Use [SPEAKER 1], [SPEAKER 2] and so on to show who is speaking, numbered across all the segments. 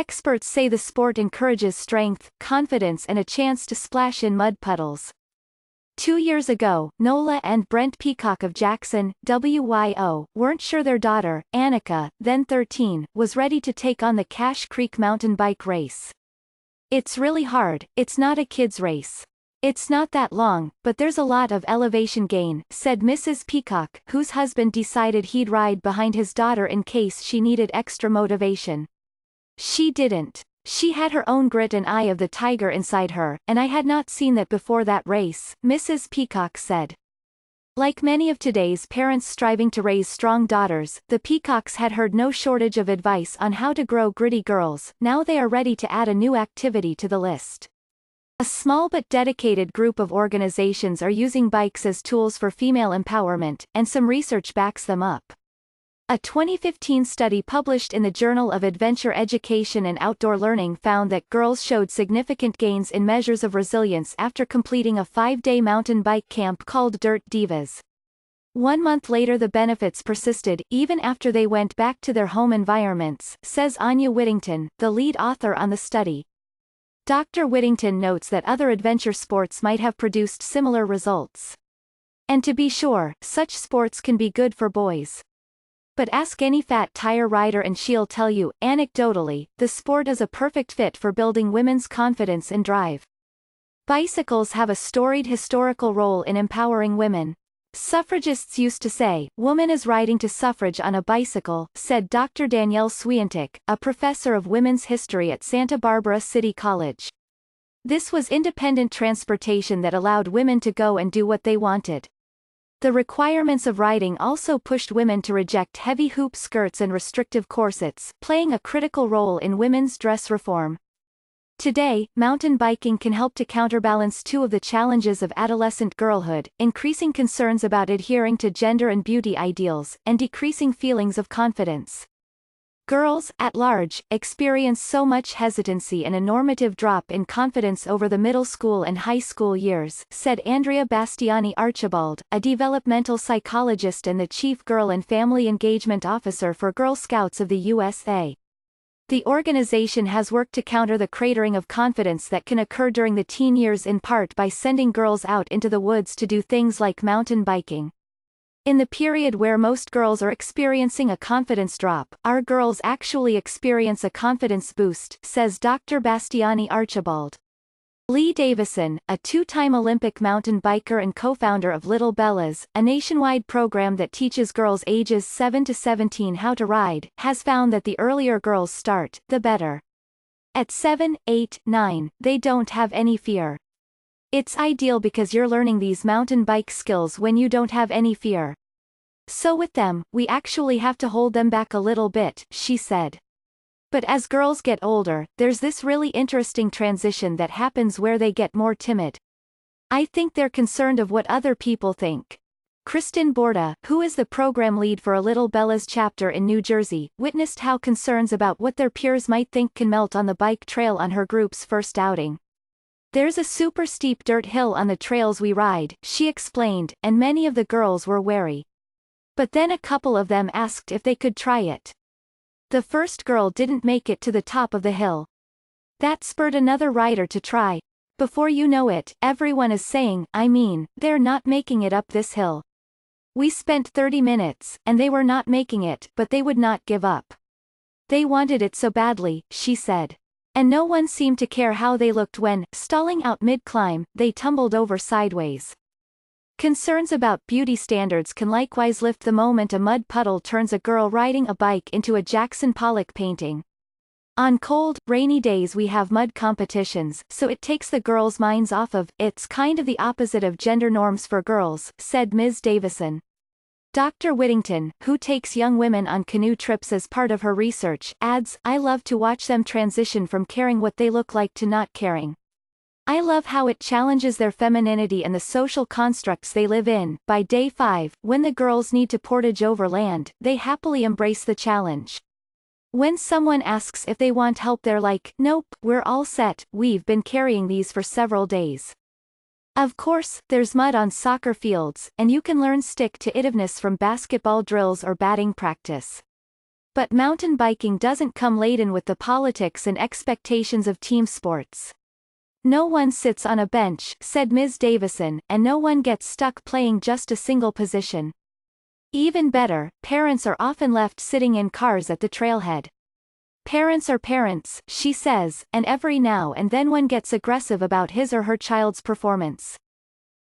[SPEAKER 1] Experts say the sport encourages strength, confidence and a chance to splash in mud puddles. 2 years ago, Nola and Brent Peacock of Jackson, WYO, weren't sure their daughter, Annika, then 13, was ready to take on the Cache Creek mountain bike race. It's really hard, it's not a kid's race. It's not that long, but there's a lot of elevation gain, said Mrs. Peacock, whose husband decided he'd ride behind his daughter in case she needed extra motivation. She didn't. She had her own grit and eye of the tiger inside her, and I had not seen that before that race, Mrs. Peacock said. Like many of today's parents striving to raise strong daughters, the Peacocks had heard no shortage of advice on how to grow gritty girls. Now they are ready to add a new activity to the list. A small but dedicated group of organizations are using bikes as tools for female empowerment, and some research backs them up. A 2015 study published in the Journal of Adventure Education and Outdoor Learning found that girls showed significant gains in measures of resilience after completing a 5-day mountain bike camp called Dirt Divas. 1 month later the benefits persisted, even after they went back to their home environments, says Anya Whittington, the lead author on the study. Dr. Whittington notes that other adventure sports might have produced similar results. And to be sure, such sports can be good for boys. But ask any fat tire rider and she'll tell you, anecdotally, the sport is a perfect fit for building women's confidence and drive. Bicycles have a storied historical role in empowering women. Suffragists used to say, "Woman is riding to suffrage on a bicycle," said Dr. Danielle Swiatek, a professor of women's history at Santa Barbara City College. This was independent transportation that allowed women to go and do what they wanted. The requirements of riding also pushed women to reject heavy hoop skirts and restrictive corsets, playing a critical role in women's dress reform. Today, mountain biking can help to counterbalance two of the challenges of adolescent girlhood, increasing concerns about adhering to gender and beauty ideals, and decreasing feelings of confidence. Girls, at large, experience so much hesitancy and a normative drop in confidence over the middle school and high school years, said Andrea Bastiani Archibald, a developmental psychologist and the chief girl and family engagement officer for Girl Scouts of the USA. The organization has worked to counter the cratering of confidence that can occur during the teen years in part by sending girls out into the woods to do things like mountain biking. In the period where most girls are experiencing a confidence drop, our girls actually experience a confidence boost, says Dr. Bastiani Archibald. Lee Davison, a 2-time Olympic mountain biker and co-founder of Little Bellas, a nationwide program that teaches girls ages 7 to 17 how to ride, has found that the earlier girls start, the better. At 7, 8, 9, they don't have any fear. It's ideal because you're learning these mountain bike skills when you don't have any fear. So with them, we actually have to hold them back a little bit, she said. But as girls get older, there's this really interesting transition that happens where they get more timid. I think they're concerned of what other people think. Kristen Borda, who is the program lead for a Little Bellas chapter in New Jersey, witnessed how concerns about what their peers might think can melt on the bike trail on her group's first outing. "There's a super steep dirt hill on the trails we ride," she explained, and many of the girls were wary. But then a couple of them asked if they could try it. The first girl didn't make it to the top of the hill. That spurred another rider to try. Before you know it, everyone is saying, they're not making it up this hill. We spent 30 minutes, and they were not making it, but they would not give up. They wanted it so badly, she said. And no one seemed to care how they looked when, stalling out mid-climb, they tumbled over sideways. Concerns about beauty standards can likewise lift the moment a mud puddle turns a girl riding a bike into a Jackson Pollock painting. On cold, rainy days we have mud competitions, so it takes the girls' minds off of, it's kind of the opposite of gender norms for girls, said Ms. Davison. Dr. Whittington, who takes young women on canoe trips as part of her research, adds, "I love to watch them transition from caring what they look like to not caring. I love how it challenges their femininity and the social constructs they live in." By day 5, when the girls need to portage over land, they happily embrace the challenge. When someone asks if they want help they're like, "Nope, we're all set, we've been carrying these for several days." Of course, there's mud on soccer fields, and you can learn stick-to-itiveness from basketball drills or batting practice. But mountain biking doesn't come laden with the politics and expectations of team sports. No one sits on a bench, said Ms. Davison, and no one gets stuck playing just a single position. Even better, parents are often left sitting in cars at the trailhead. Parents are parents, she says, and every now and then one gets aggressive about his or her child's performance.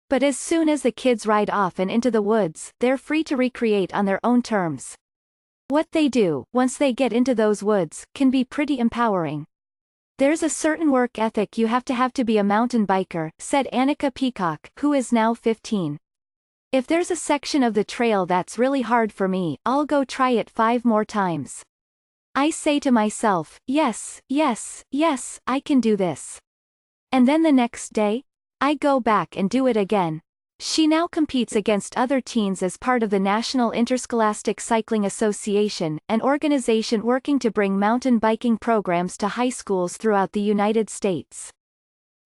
[SPEAKER 1] But as soon as the kids ride off and into the woods, they're free to recreate on their own terms. What they do, once they get into those woods, can be pretty empowering. There's a certain work ethic you have to be a mountain biker, said Annika Peacock, who is now 15. If there's a section of the trail that's really hard for me, I'll go try it 5 more times. I say to myself, yes, yes, yes, I can do this. And then the next day, I go back and do it again. She now competes against other teens as part of the National Interscholastic Cycling Association, an organization working to bring mountain biking programs to high schools throughout the United States.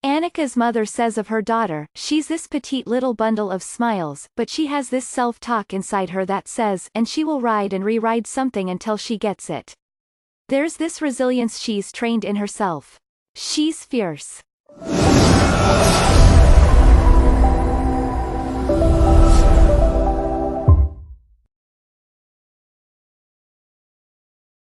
[SPEAKER 1] Annika's mother says of her daughter, she's this petite little bundle of smiles, but she has this self-talk inside her that says, and she will ride and re-ride something until she gets it. There's this resilience she's trained in herself. She's fierce.